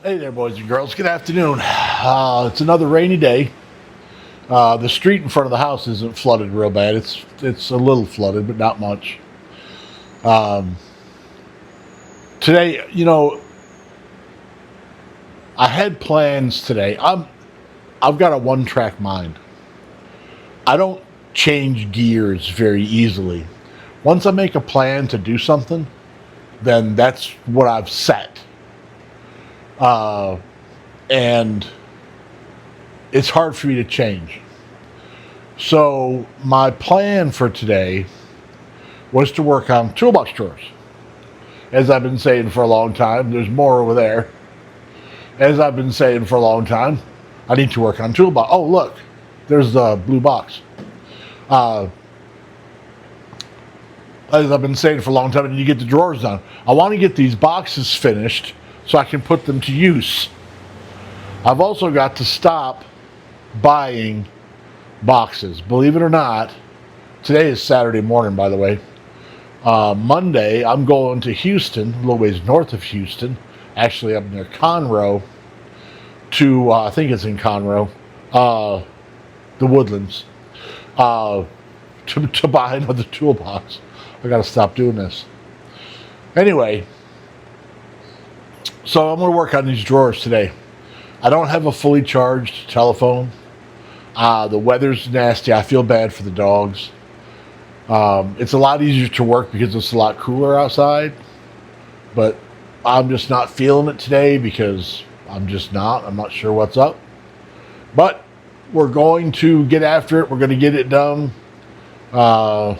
Hey there, boys and girls. Good afternoon. It's another rainy day. The street in front of the house isn't flooded real bad. It's a little flooded, but not much. Today, I had plans today. I've got a one-track mind. I don't change gears very easily. Once I make a plan to do something, then that's what I've set. And it's hard for me to change. So my plan for today was to work on toolbox drawers. As I've been saying for a long time, there's more over there. As I've been saying for a long time, I need to work on toolbox. Oh, look, there's the blue box. As I've been saying for a long time, I need to get the drawers done. I want to get these boxes finished so I can put them to use. I've also got to stop buying boxes. Believe it or not, today is Saturday morning, by the way. Monday, I'm going to Houston, a little ways north of Houston, actually up near Conroe, to, I think it's in Conroe, the Woodlands, to buy another toolbox. I gotta stop doing this. Anyway, so I'm gonna work on these drawers today. I don't have a fully charged telephone. The weather's nasty. I feel bad for the dogs. It's a lot easier to work because it's a lot cooler outside, but I'm just not feeling it today because I'm not sure what's up. But we're going to get after it. We're going to get it done. And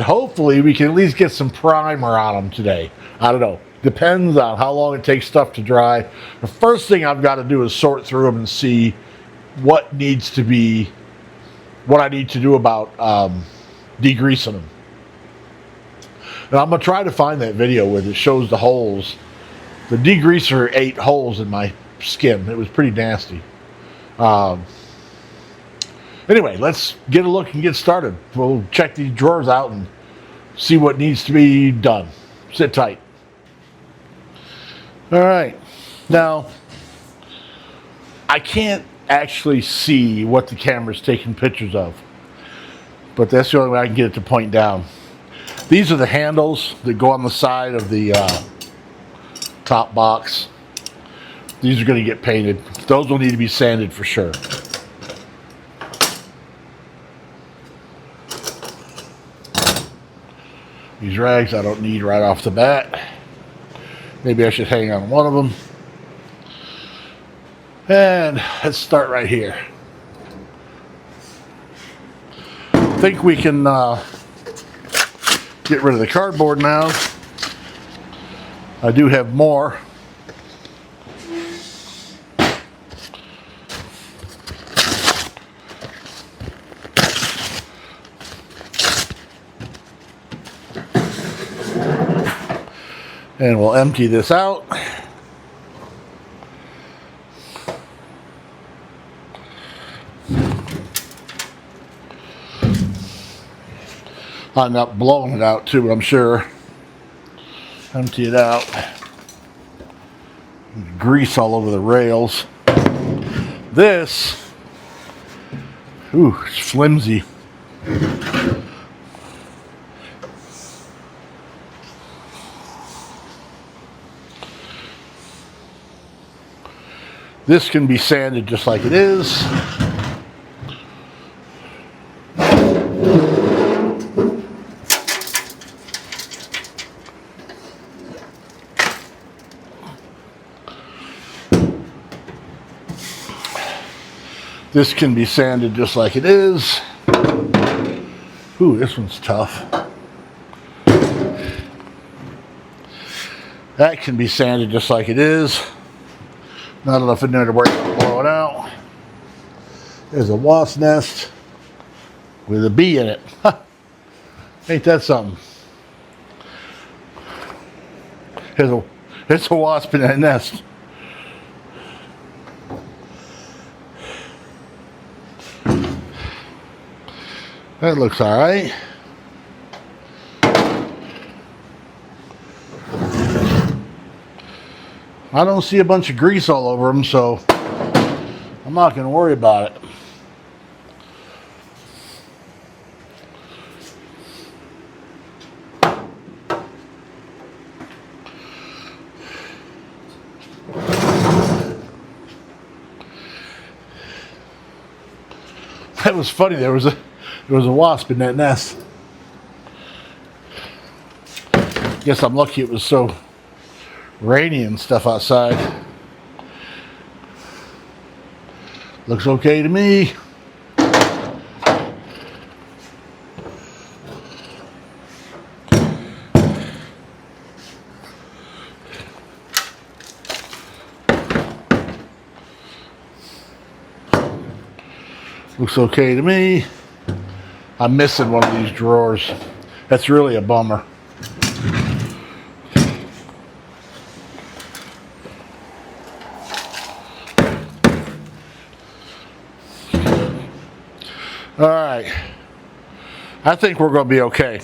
hopefully we can at least get some primer on them today. I don't know. Depends on how long it takes stuff to dry. The first thing I've got to do is sort through them and see what I need to do about degreasing them. And I'm going to try to find that video where it shows the holes. The degreaser ate holes in my skin. It was pretty nasty. Anyway, let's get a look and get started. We'll check these drawers out and see what needs to be done. Sit tight. All right. Now, I can't actually see what the camera's taking pictures of, but that's the only way I can get it to point down. These are the handles that go on the side of the top box. These are going to get painted. Those will need to be sanded for sure. These rags I don't need right off the bat. Maybe I should hang on one of them. And let's start right here. I think we can get rid of the cardboard now. I do have more. And we'll empty this out. I'm not blowing it out too, I'm sure. Empty it out. Grease all over the rails. This, it's flimsy. This can be sanded just like it is. This can be sanded just like it is. Ooh, this one's tough. That can be sanded just like it is. Not enough in there to worry about blowing out. There's a wasp nest with a bee in it. Ain't that something? There's a wasp in that nest. That looks all right. I don't see a bunch of grease all over them, so I'm not going to worry about it. That was funny. There was a wasp in that nest. Guess I'm lucky it was so rainy and stuff outside. Looks okay to me. Looks okay to me. I'm missing one of these drawers. That's really a bummer. All right. I think we're going to be okay.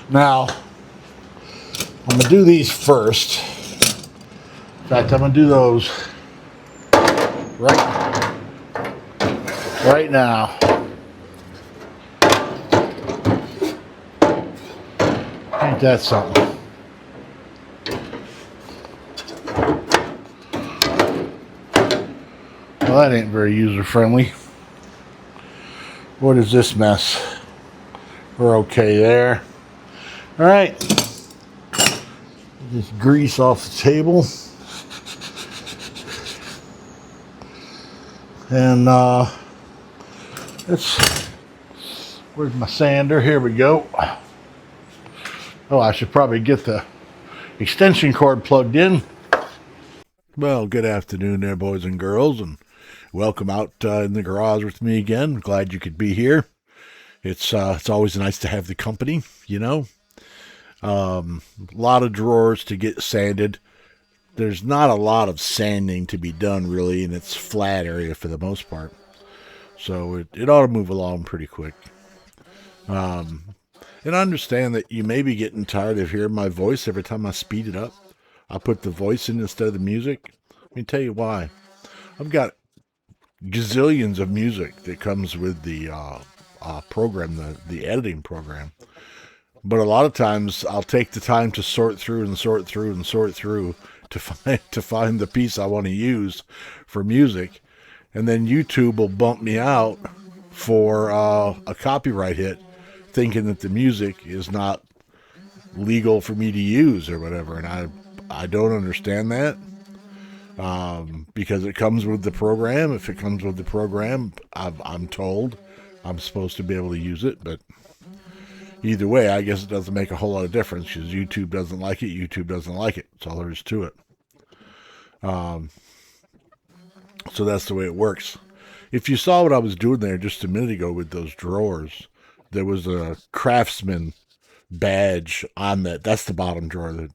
Now, I'm going to do these first. In fact, I'm going to do those right now. Ain't that something? Well, that ain't very user-friendly. What is this mess? We're okay there. All right. Just grease off the table. And where's my sander? Here we go. Oh, I should probably get the extension cord plugged in. Well, good afternoon there, boys and girls, and welcome out in the garage with me again. Glad you could be here. It's always nice to have the company, you know. A lot of drawers to get sanded. There's not a lot of sanding to be done, really, and it's flat area for the most part. So it ought to move along pretty quick. And I understand that you may be getting tired of hearing my voice every time I speed it up. I put the voice in instead of the music. Let me tell you why. I've got gazillions of music that comes with the program, the editing program. But a lot of times I'll take the time to sort through to find the piece I want to use for music, and then YouTube will bump me out for a copyright hit, thinking that the music is not legal for me to use or whatever, and I don't understand that. Because it comes with the program. If it comes with the program, I'm told I'm supposed to be able to use it, but either way, I guess it doesn't make a whole lot of difference because YouTube doesn't like it. YouTube doesn't like it. That's all there is to it. So that's the way it works. If you saw what I was doing there just a minute ago with those drawers, there was a Craftsman badge on that. That's the bottom drawer. The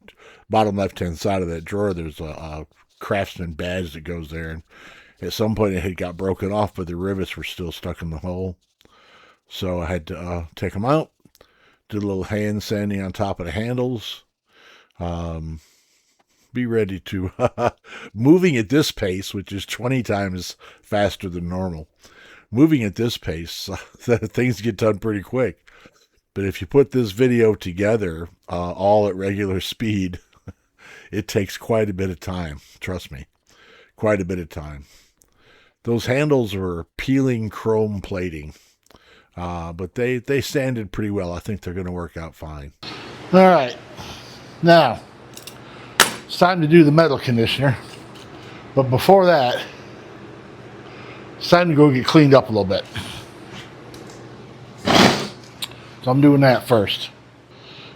bottom left-hand side of that drawer, there's a Craftsman badge that goes there. And at some point it had got broken off, but the rivets were still stuck in the hole. So I had to take them out. Did a little hand sanding on top of the handles. Be ready to moving at this pace, which is 20 times faster than normal. Moving at this pace, things get done pretty quick. But if you put this video together all at regular speed, it takes quite a bit of time. Trust me, quite a bit of time. Those handles were peeling chrome plating, but they sanded pretty well. I think they're going to work out fine. All right, now it's time to do the metal conditioner. But before that, it's time to go get cleaned up a little bit. So I'm doing that first.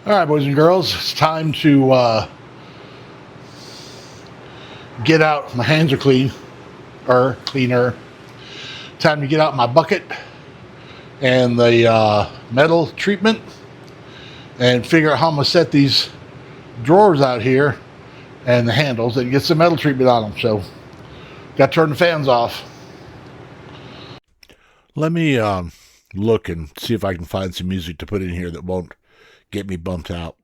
All right, boys and girls, it's time to get out. My hands are cleaner. Time to get out my bucket and the metal treatment and figure out how I'm gonna set these drawers out here and the handles and get some metal treatment on them. So got to turn the fans off. Let me look and see if I can find some music to put in here that won't get me bumped out.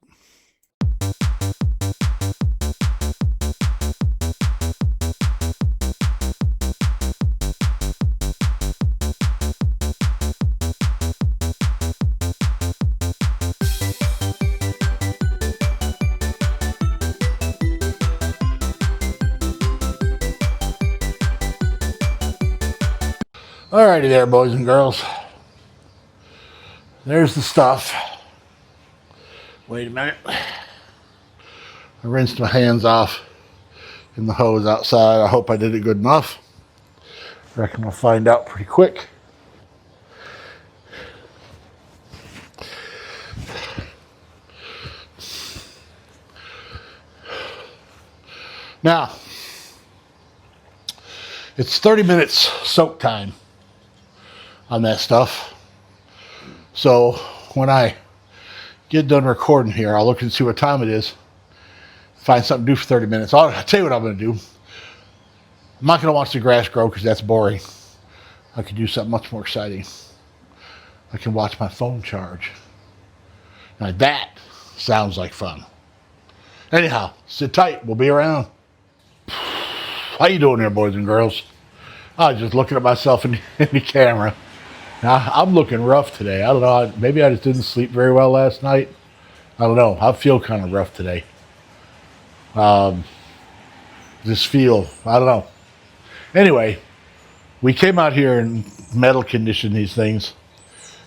Alrighty there, boys and girls. There's the stuff. Wait a minute. I rinsed my hands off in the hose outside. I hope I did it good enough. Reckon we'll find out pretty quick. Now, it's 30 minutes soak time on that stuff. So when I get done recording here, I'll look and see what time it is. Find something to do for 30 minutes. I'll tell you what I'm going to do. I'm not going to watch the grass grow because that's boring. I can do something much more exciting. I can watch my phone charge. Now that sounds like fun. Anyhow, sit tight. We'll be around. How you doing there, boys and girls? I was just looking at myself in the camera. Now, I'm looking rough today. I don't know. Maybe I just didn't sleep very well last night. I don't know. I feel kind of rough today. Just feel, I don't know. Anyway, we came out here and metal conditioned these things.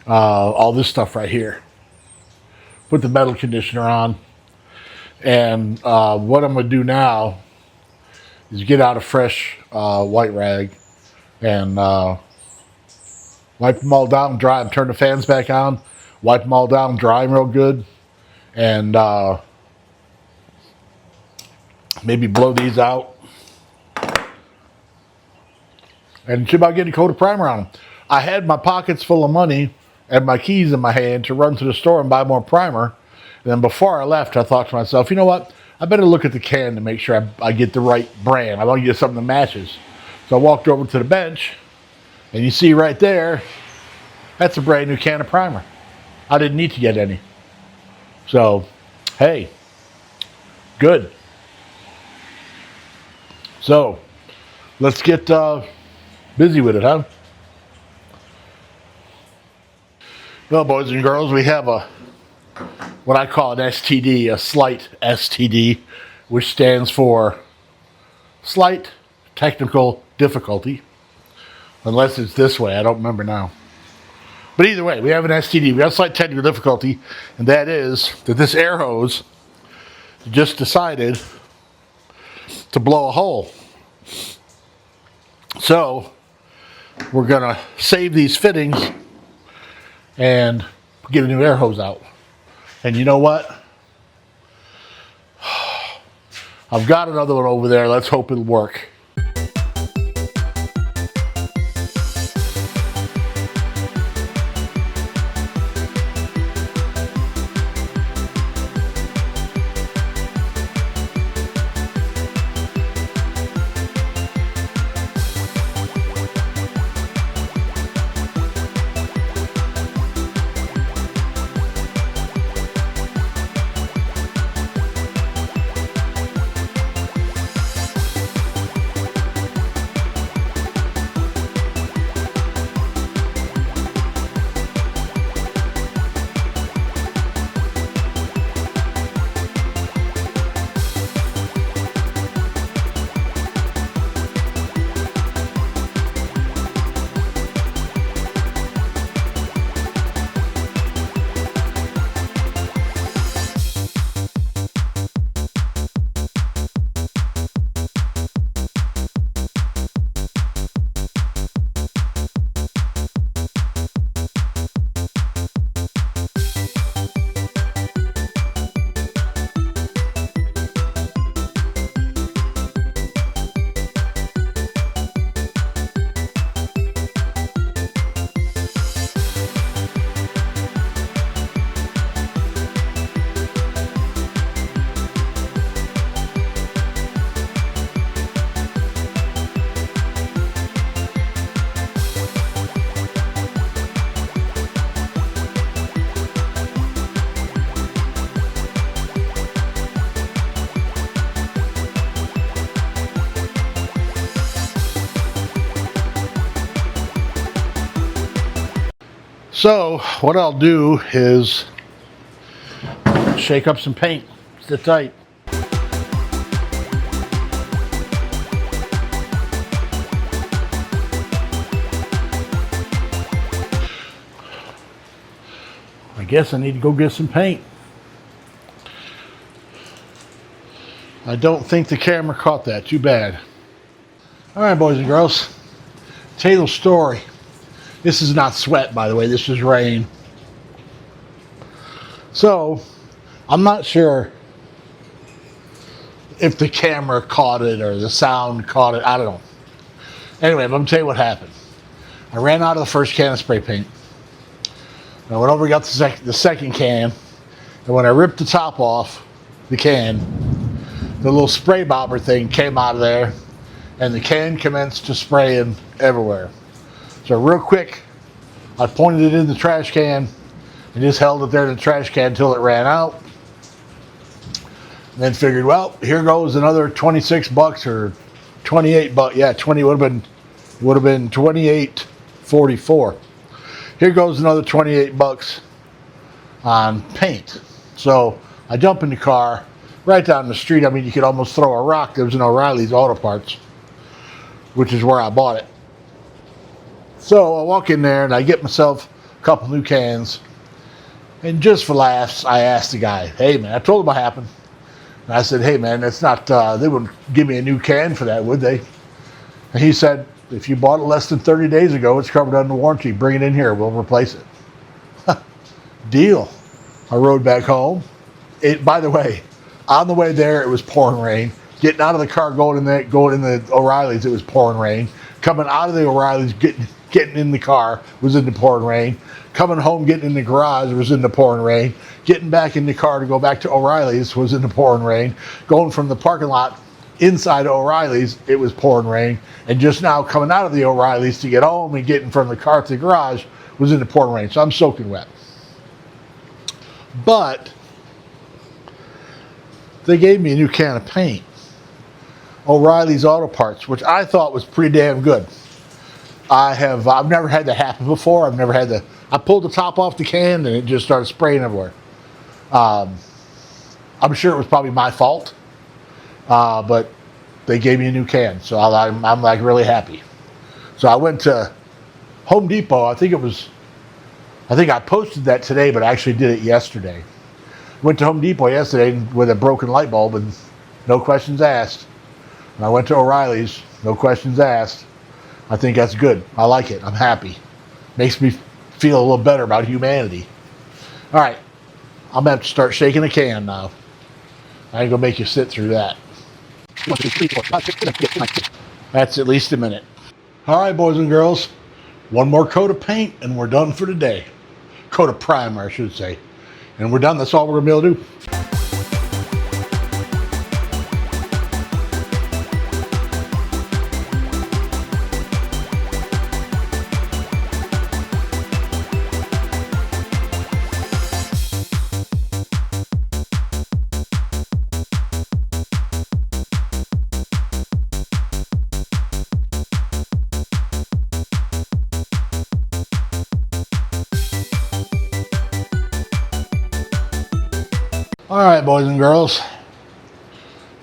All this stuff right here. Put the metal conditioner on. And what I'm going to do now is get out a fresh white rag and wipe them all down, dry them, turn the fans back on, wipe them all down, dry them real good, and maybe blow these out. And it's about getting a coat of primer on them. I had my pockets full of money and my keys in my hand to run to the store and buy more primer. And then before I left, I thought to myself, you know what? I better look at the can to make sure I get the right brand. I want to get something that matches. So I walked over to the bench, and you see right there, that's a brand new can of primer. I didn't need to get any. So, hey, good. So, let's get busy with it, huh? Well, boys and girls, we have what I call an STD, a slight STD, which stands for slight technical difficulty. Unless it's this way, I don't remember now. But either way, we have an STD. We have slight technical difficulty, and that is that this air hose just decided to blow a hole. So we're going to save these fittings and get a new air hose out. And you know what? I've got another one over there. Let's hope it'll work. So what I'll do is shake up some paint. Sit tight. guess I need to go get some paint. I don't think the camera caught that. Too bad. All right, boys and girls. Tell you the story. This is not sweat, by the way. This is rain. So, I'm not sure if the camera caught it or the sound caught it. I don't know. Anyway, I'm going to tell you what happened. I ran out of the first can of spray paint. I went over and got the second can. And when I ripped the top off the can, the little spray bobber thing came out of there. And the can commenced to spraying everywhere. So real quick, I pointed it in the trash can and just held it there in the trash can until it ran out. And then figured, well, here goes another $26 or 28 bucks. Yeah, 20 would have been 28.44. Here goes another 28 bucks on paint. So I jump in the car right down the street. I mean, you could almost throw a rock. There was an O'Reilly's Auto Parts, which is where I bought it. So I walk in there and I get myself a couple new cans. And just for laughs, I asked the guy, hey man, I told him what happened. And I said, hey man, that's not, they wouldn't give me a new can for that, would they? And he said, if you bought it less than 30 days ago, it's covered under warranty. Bring it in here, we'll replace it. Deal. I rode back home. By the way, on the way there, it was pouring rain. Getting out of the car, going in the O'Reilly's, it was pouring rain. Coming out of the O'Reilly's, getting in the car was in the pouring rain. Coming home, getting in the garage was in the pouring rain. Getting back in the car to go back to O'Reilly's was in the pouring rain. Going from the parking lot inside O'Reilly's, it was pouring rain. And just now coming out of the O'Reilly's to get home and getting from the car to the garage was in the pouring rain. So I'm soaking wet. But they gave me a new can of paint. O'Reilly's Auto Parts, which I thought was pretty damn good. I've never had that happen before. I pulled the top off the can and it just started spraying everywhere. I'm sure it was probably my fault, but they gave me a new can, so I'm like really happy. So I went to Home Depot. I think I posted that today, but I actually did it yesterday. Went to Home Depot yesterday with a broken light bulb and no questions asked. And I went to O'Reilly's, no questions asked. I think that's good. I like it. I'm happy. Makes me feel a little better about humanity. All right. I'm going to have to start shaking a can now. I ain't going to make you sit through that. That's at least a minute. All right, boys and girls. One more coat of paint and we're done for today. Coat of primer, I should say. And we're done. That's all we're going to be able to do. All right, boys and girls,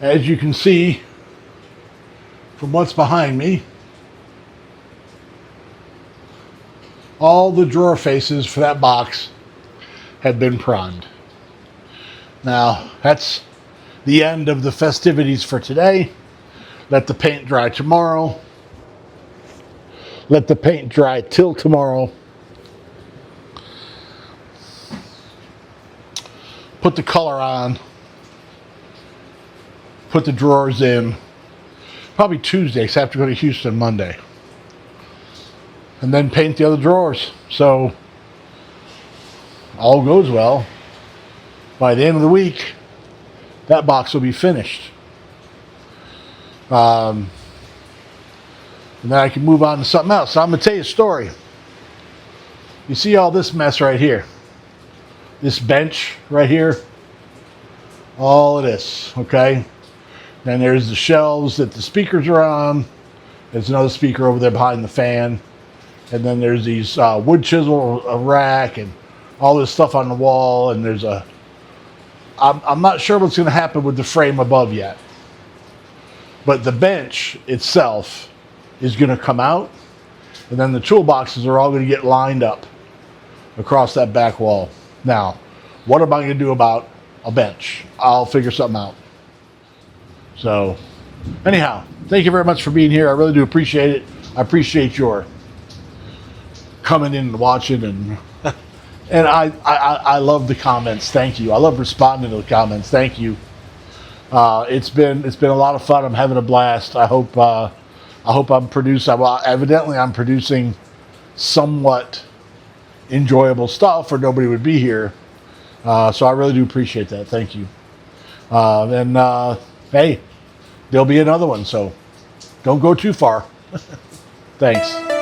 as you can see from what's behind me, all the drawer faces for that box had been primed. Now, that's the end of the festivities for today. Let the paint dry tomorrow. Let the paint dry till tomorrow. Put the color on, put the drawers in, probably Tuesday, because I have to go to Houston Monday. And then paint the other drawers. So, all goes well. By the end of the week, that box will be finished. And then I can move on to something else. So I'm going to tell you a story. You see all this mess right here? This bench right here, all of this, okay? Then there's the shelves that the speakers are on. There's another speaker over there behind the fan. And then there's these wood chisel rack and all this stuff on the wall. And there's I'm not sure what's going to happen with the frame above yet. But the bench itself is going to come out. And then the toolboxes are all going to get lined up across that back wall. Now, what am I going to do about a bench? I'll figure something out. So, anyhow, thank you very much for being here. I really do appreciate it. I appreciate your coming in and watching, and I love the comments. Thank you. I love responding to the comments. Thank you. It's been a lot of fun. I'm having a blast. I hope I'm producing. Well, evidently I'm producing somewhat enjoyable stuff, or nobody would be here. So I really do appreciate that. Thank you. Hey, there'll be another one. So don't go too far. Thanks.